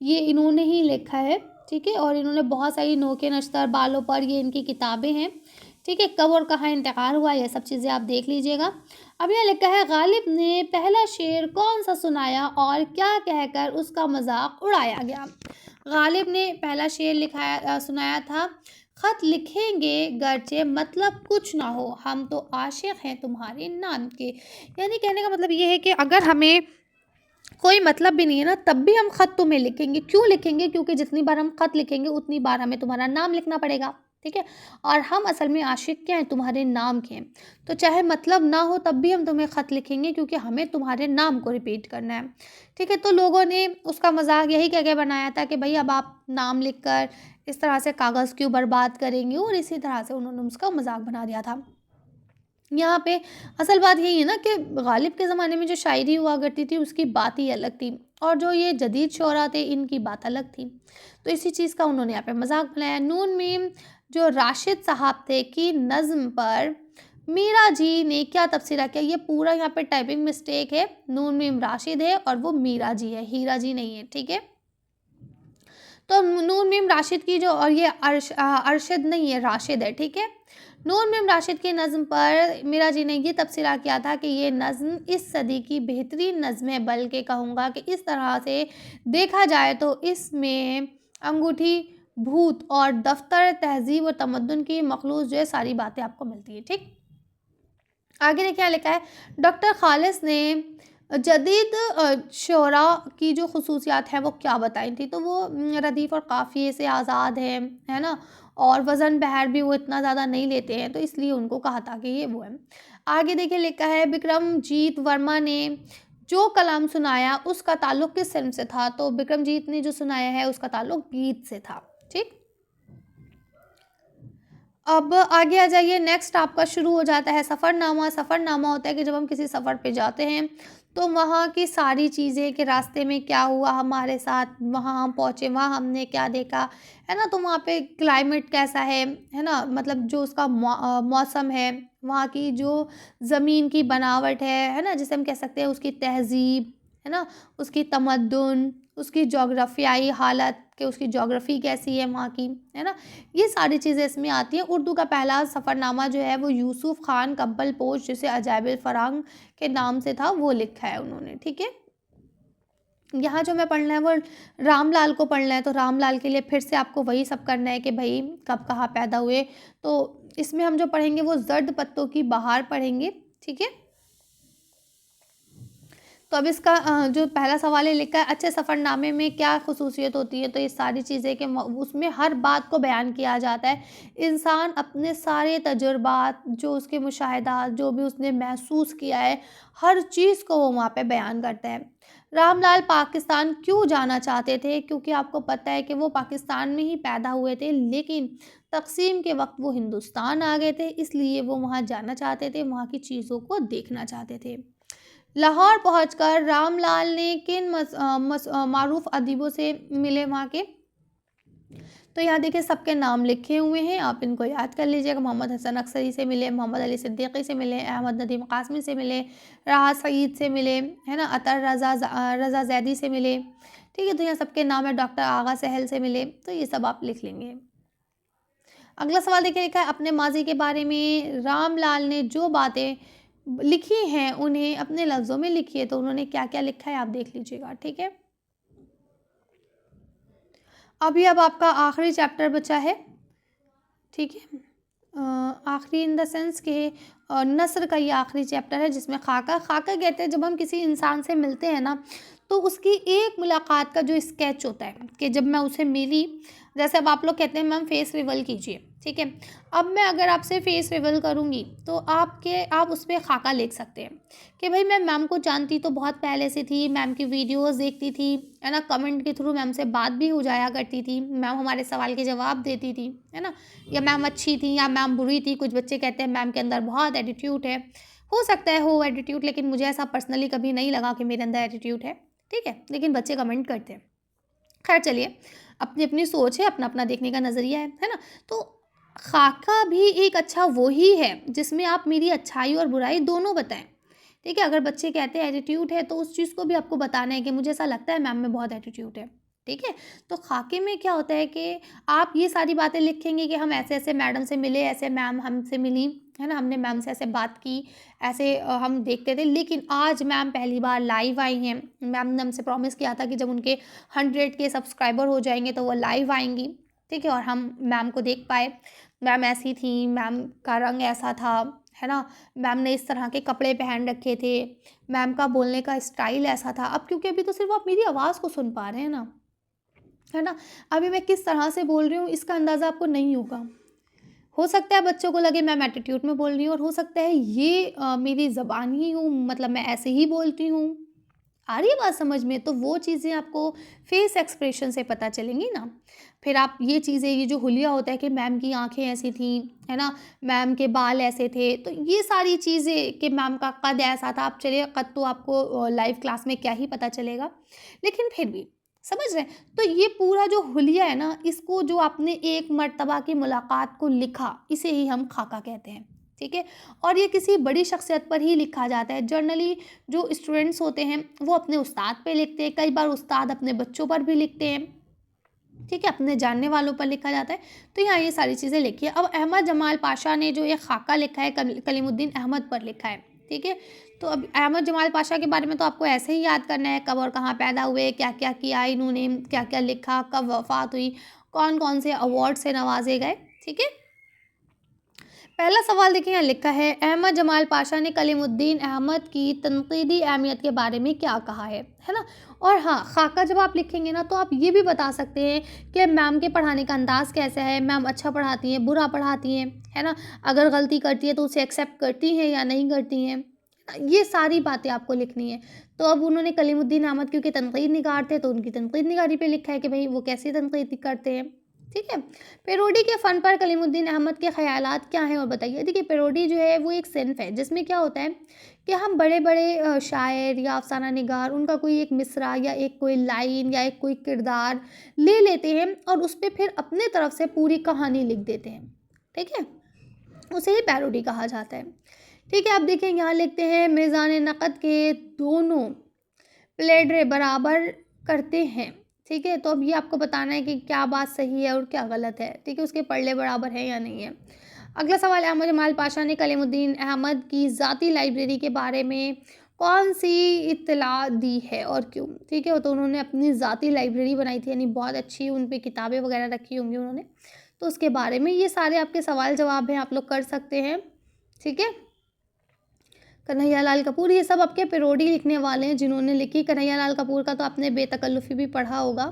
ये इन्होंने ही लिखा है। ठीक है, और इन्होंने बहुत सारी नोके नश्तर बालों पर, ये इनकी किताबें हैं। ठीक है, कब और कहाँ इंतकाल हुआ, ये सब चीज़ें आप देख लीजिएगा। अब यहाँ लिखा है, गालिब ने पहला शेर कौन सा सुनाया और क्या कहकर उसका मजाक उड़ाया गया। गालिब ने पहला शेर सुनाया था, खत लिखेंगे गरचे मतलब कुछ ना हो, हम तो आशिक हैं तुम्हारे नाम के। यानी कहने का मतलब ये है कि अगर हमें कोई मतलब भी नहीं है ना, तब भी हम खत तुम्हें लिखेंगे। क्यों लिखेंगे? क्योंकि जितनी बार हम खत लिखेंगे उतनी बार हमें तुम्हारा नाम लिखना पड़ेगा। ठीक है, और हम असल में आशिक क्या हैं, तुम्हारे नाम के हैं। तो चाहे मतलब ना हो तब भी हम तुम्हें खत लिखेंगे, क्योंकि हमें तुम्हारे नाम को रिपीट करना है। ठीक है, तो लोगों ने उसका मजाक यही कह के बनाया था कि भाई अब आप नाम लिख कर इस तरह से कागज़ क्यों बर्बाद करेंगे, और इसी तरह से उन्होंने उसका मजाक बना दिया था। यहाँ पे असल बात यही है ना कि गालिब के ज़माने में जो शायरी हुआ करती थी उसकी बात ही अलग थी, और जो ये जदीद शोरा थे इनकी बात अलग थी। तो इसी चीज़ का उन्होंने यहाँ पे मजाक बनाया। नून मीम जो राशिद साहब थे की नज़्म पर मीरा जी ने क्या तबसरा किया, ये पूरा यहाँ पे टाइपिंग मिस्टेक है। नून मीम राशिद है और वो मीरा जी है, हीरा जी नहीं है। ठीक है, तो नून मीम राशिद की जो, और ये अरशद नहीं है, राशिद है। ठीक है, नून मीम राशिद की नज़्म पर मीरा जी ने ये तबसरा किया था कि ये नज़्म इस सदी की बेहतरीन नज़्म है, बल्कि कहूँगा कि इस तरह से देखा जाए तो इसमें अंगूठी भूत और दफ्तर तहजीब और तमद्दुन की मखलूस जो है सारी बातें आपको मिलती है। ठीक, आगे देखिए क्या लिखा है, डॉक्टर खालिस ने जदीद शोरा की जो खसूसियात हैं वो क्या बताई थी, तो वो रदीफ़ और काफ़िए से आज़ाद है ना, और वज़न बहर भी वो इतना ज़्यादा नहीं लेते हैं, तो इसलिए उनको कहा था कि ये वो है। आगे देखिए लिखा है, बिक्रमजीत वर्मा ने जो कलाम सुनाया उसका ताल्लुक़ किस फ़िल्म से था, तो बिक्रमजीत ने जो सुनाया है उसका ताल्लुक़ गीत से था। ठीक, अब आगे आ जाइए। नेक्स्ट आपका शुरू हो जाता है सफ़रनामा। सफ़रनामा होता है कि जब हम किसी सफ़र पे जाते हैं तो वहाँ की सारी चीज़ें कि रास्ते में क्या हुआ हमारे साथ, वहाँ हम पहुँचे, वहाँ हमने क्या देखा, है ना, तो वहाँ पे क्लाइमेट कैसा है ना, मतलब जो उसका मौसम है, वहाँ की जो ज़मीन की बनावट है ना, जिसे हम कह सकते हैं उसकी तहज़ीब, है ना, उसकी तमद्दुन, उसकी जोग्राफ़ियाई हालत कि उसकी जोग्राफ़ी कैसी है वहाँ की, है ना, ये सारी चीज़ें इसमें आती हैं। उर्दू का पहला सफ़रनामा जो है वो यूसुफ़ ख़ान कब्बल पोश, जिसे अजाइब फ़रांग के नाम से था, वो लिखा है उन्होंने। ठीक है, यहाँ जो हमें पढ़ना है वो रामलाल को पढ़ना है, तो रामलाल के लिए फिर से आपको वही सब करना है कि भाई कब कहाँ पैदा हुए। तो इसमें हम जो पढ़ेंगे वो ज़र्द पत्तों की बहार पढ़ेंगे। ठीक है, तो अब इसका जो पहला सवाल है लिखा है, अच्छे सफ़रनामे में क्या ख़ुसूसियत होती है, तो ये सारी चीज़ें कि उसमें हर बात को बयान किया जाता है। इंसान अपने सारे तजुर्बात, जो उसके मुशाहिदात, जो भी उसने महसूस किया है, हर चीज़ को वो वहाँ पे बयान करता है। रामलाल पाकिस्तान क्यों जाना चाहते थे, क्योंकि आपको पता है कि वो पाकिस्तान में ही पैदा हुए थे, लेकिन तक़सीम के वक्त वो हिंदुस्तान आ गए थे, इसलिए वो वहाँ जाना चाहते थे, वहाँ की चीज़ों को देखना चाहते थे। लाहौर पहुंचकर रामलाल ने किन मारूफ अदीबों से मिले वहाँ के, तो यहाँ देखिए सबके नाम लिखे हुए हैं, आप इनको याद कर लीजिएगा। मोहम्मद हसन अक्सरी से मिले, मोहम्मद अली सिद्दीकी से मिले, अहमद नदीम कासमी से मिले, राहत सईद से मिले, है ना, अतर रज़ा जैदी से मिले। ठीक है, तो यहाँ सबके नाम है। डॉक्टर आगा सहल से मिले, तो ये सब आप लिख लेंगे। अगला सवाल देखिए लिखा है, अपने माजी के बारे में रामलाल ने जो बातें लिखी हैं उन्हें अपने लफ्ज़ों में लिखिए, तो उन्होंने क्या क्या लिखा है आप देख लीजिएगा। ठीक है, अभी अब आपका आखिरी चैप्टर बचा है ठीक है। आखिरी इन द सेंस कि नस्र का ये आखिरी चैप्टर है जिसमें खाका कहते हैं जब हम किसी इंसान से मिलते हैं ना, तो उसकी एक मुलाकात का जो स्केच होता है कि जब मैं उसे मिली, जैसे अब आप लोग कहते हैं मैम फेस रिवील कीजिए, ठीक है। अब मैं अगर आपसे फेस रिवील करूँगी तो आप उस पर खाका लिख सकते हैं कि भाई मैं मैम को जानती तो बहुत पहले से थी, मैम की वीडियोस देखती थी, है ना, कमेंट के थ्रू मैम से बात भी हो जाया करती थी, मैम हमारे सवाल के जवाब देती थी, है ना, या मैम अच्छी थी या मैम बुरी थी। कुछ बच्चे कहते हैं मैम के अंदर बहुत एटीट्यूड है, हो सकता है हो एटीट्यूड, लेकिन मुझे ऐसा पर्सनली कभी नहीं लगा कि मेरे अंदर एटीट्यूड है, ठीक है, लेकिन बच्चे कमेंट करते हैं। खैर चलिए, अपनी अपनी सोच है, अपना अपना देखने का नज़रिया है ना। तो खाका भी एक अच्छा वो ही है जिसमें आप मेरी अच्छाई और बुराई दोनों बताएं, ठीक है। अगर बच्चे कहते हैं एटीट्यूड है तो उस चीज़ को भी आपको बताना है कि मुझे ऐसा लगता है मैम में बहुत एटीट्यूड है, ठीक है। तो खाके में क्या होता है कि आप ये सारी बातें लिखेंगे कि हम ऐसे ऐसे मैडम से मिले, ऐसे मैम हमसे मिली, है ना, हमने मैम से ऐसे बात की, ऐसे हम देखते थे, लेकिन आज मैम पहली बार लाइव आई हैं। मैम ने हमसे प्रॉमिस किया था कि जब उनके 100 के सब्सक्राइबर हो जाएंगे तो वो लाइव आएंगी, ठीक है, और हम मैम को देख पाए। मैम ऐसी थी, मैम का रंग ऐसा था, है ना, मैम ने इस तरह के कपड़े पहन रखे थे, मैम का बोलने का स्टाइल ऐसा था। अब क्योंकि अभी तो सिर्फ आप मेरी आवाज़ को सुन पा रहे हैं ना, है ना, अभी मैं किस तरह से बोल रही हूँ इसका अंदाज़ा आपको नहीं होगा। हो सकता है बच्चों को लगे मैम एटीट्यूड में बोल रही हूँ, और हो सकता है ये मेरी ज़बान ही हूँ, मतलब मैं ऐसे ही बोलती हूँ। आ रही है बात समझ में? तो वो चीज़ें आपको फेस एक्सप्रेशन से पता चलेंगी ना। फिर आप ये चीज़ें, ये जो हुलिया होता है कि मैम की आँखें ऐसी थीं, है ना, मैम के बाल ऐसे थे, तो ये सारी चीज़ें कि मैम का कद ऐसा था। अब चलिए कद तो आपको लाइव क्लास में क्या ही पता चलेगा, लेकिन फिर भी समझ रहे हैं? तो ये पूरा जो हुलिया है ना, इसको जो आपने एक मर्तबा की मुलाकात को लिखा, इसे ही हम खाका कहते हैं, ठीक है। और ये किसी बड़ी शख्सियत पर ही लिखा जाता है। जनरली जो स्टूडेंट्स होते हैं वो अपने उस्ताद पे लिखते हैं, कई बार उस्ताद अपने बच्चों पर भी लिखते हैं, ठीक है, अपने जानने वालों पर लिखा जाता है। तो यहाँ ये सारी चीज़ें लिखी है। अब अहमद जमाल पाशा ने जो ये खाका लिखा है कलीमुद्दीन अहमद पर लिखा है, ठीक है। तो अब अहमद जमाल पाशा के बारे में तो आपको ऐसे ही याद करना है, कब और कहाँ पैदा हुए, क्या क्या किया इन्होंने, क्या क्या लिखा, कब वफ़ात हुई, कौन कौन से अवार्ड से नवाजे गए, ठीक है। पहला सवाल देखिए, यहाँ लिखा है अहमद जमाल पाशा ने कलीमुद्दीन अहमद की तनकीदी अहमियत के बारे में क्या कहा है ना। और हाँ, खाका जब आप लिखेंगे ना तो आप ये भी बता सकते हैं कि मैम के पढ़ाने का अंदाज़ कैसा है, मैम अच्छा पढ़ाती हैं, बुरा पढ़ाती हैं, है ना, अगर गलती करती है तो उसे एक्सेप्ट करती हैं या नहीं करती हैं, ये सारी बातें आपको लिखनी है। तो अब उन्होंने कलीमुद्दीन अहमद क्योंकि तनकीद निगार थे तो उनकी तनकीद निगारी पे लिखा है कि भाई वो कैसी तनकीद करते हैं, ठीक है। पैरोडी के फ़न पर कलीमुद्दीन अहमद के ख़यालात क्या हैं और बताइए। देखिए, पैरोडी जो है वो एक सिन्फ़ है जिसमें क्या होता है कि हम बड़े बड़े शायर या अफ़साना निगार उनका कोई एक मिसरा या एक कोई लाइन या एक कोई किरदार ले लेते हैं और उस पर फिर अपने तरफ से पूरी कहानी लिख देते हैं, ठीक है, उसे ही पैरोडी कहा जाता है, ठीक है। अब देखिए, यहाँ लिखते हैं मीज़ान नक़द के दोनों प्लेडरे बराबर करते हैं, ठीक है। तो अब ये आपको बताना है कि क्या बात सही है और क्या गलत है, ठीक है, उसके पलड़े बराबर है या नहीं है। अगला सवाल, अहमद जमाल पाशा ने कलीमुद्दीन अहमद की ज़ाती लाइब्रेरी के बारे में कौन सी इत्तला दी है और क्यों, ठीक है। तो उन्होंने अपनी ज़ाती लाइब्रेरी बनाई थी, यानी बहुत अच्छी उन पे किताबें वगैरह रखी होंगी उन्होंने, तो उसके बारे में ये सारे आपके सवाल जवाब हैं, आप लोग कर सकते हैं, ठीक है। कन्हैया लाल कपूर, ये सब आपके पैरोडी लिखने वाले हैं जिन्होंने लिखी। कन्हैया लाल कपूर का तो आपने बेतकल्लुफ़ी भी पढ़ा होगा,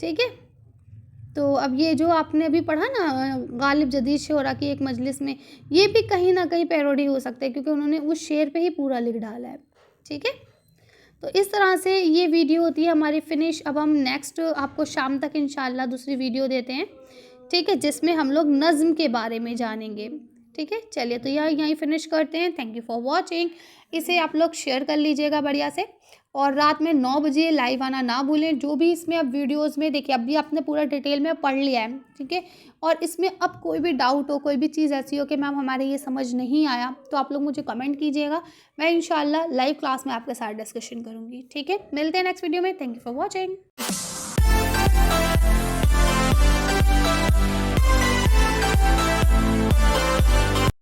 ठीक है। तो अब ये जो आपने अभी पढ़ा ना गालिब जदीद शोरा की एक मजलिस में, ये भी कहीं ना कहीं पैरोडी हो सकता है क्योंकि उन्होंने उस शेर पे ही पूरा लिख डाला है, ठीक है। तो इस तरह से ये वीडियो होती है हमारी फिनिश। अब हम नेक्स्ट आपको शाम तक इंशाल्लाह दूसरी वीडियो देते हैं, ठीक है, जिसमें हम लोग नज़्म के बारे में जानेंगे, ठीक है। चलिए, तो यहीं फिनिश करते हैं। Thank you for watching. इसे आप लोग शेयर कर लीजिएगा बढ़िया से, और रात में 9 बजे लाइव आना ना भूलें। जो भी इसमें अब वीडियोस में देखिए, अभी आपने पूरा डिटेल में पढ़ लिया है, ठीक है। और इसमें अब कोई भी डाउट हो, कोई भी चीज़ ऐसी हो कि मैम हमारे ये समझ नहीं आया, तो आप लोग मुझे कमेंट कीजिएगा। मैं इंशाल्लाह लाइव क्लास में आपके साथ डिस्कशन करूँगी, ठीक है। मिलते हैं नेक्स्ट वीडियो में। Thank you for watching.